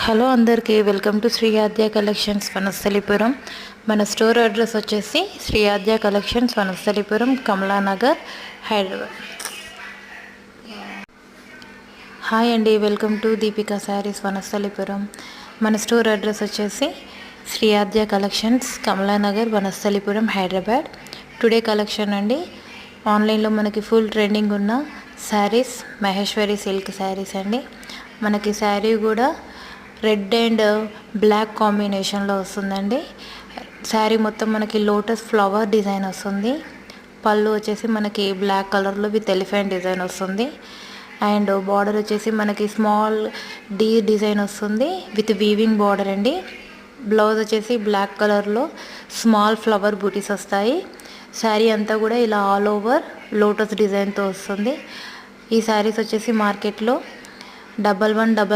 Hello అందరికీ welcome to Shri Aadya collections Vanasthalipuram. మన store address వచ్చేసి శ్రీ ఆద్య కలెక్షన్స్ వనస్థలిపురం, కమలానగర్, హైదరాబాద్. హాయ్ అండి, welcome to Deepika sarees Vanasthalipuram. మన స్టోర్ అడ్రస్ వచ్చేసి Shri Aadya collections, Kamalanagar, Vanasthalipuram, Hyderabad. Today collection అండి, ఆన్లైన్లో మనకి ఫుల్ ట్రెండింగ్ ఉన్న శారీస్, మహేశ్వరి సిల్క్ శారీస్ అండి. మనకి శారీ కూడా రెడ్ అండ్ బ్లాక్ కాంబినేషన్లో వస్తుందండి. శారీ మొత్తం మనకి లోటస్ ఫ్లవర్ డిజైన్ వస్తుంది. పళ్ళు వచ్చేసి మనకి బ్లాక్ కలర్లో విత్ ఎలిఫెంట్ డిజైన్ వస్తుంది. అండ్ బార్డర్ వచ్చేసి మనకి స్మాల్ డీ డిజైన్ వస్తుంది విత్ వీవింగ్ బార్డర్ అండి. బ్లౌజ్ వచ్చేసి బ్లాక్ కలర్లో స్మాల్ ఫ్లవర్ బూటీస్ వస్తాయి. శారీ అంతా కూడా ఇలా ఆల్ ఓవర్ లోటస్ డిజైన్తో వస్తుంది. ఈ శారీస్ వచ్చేసి మార్కెట్లో 1111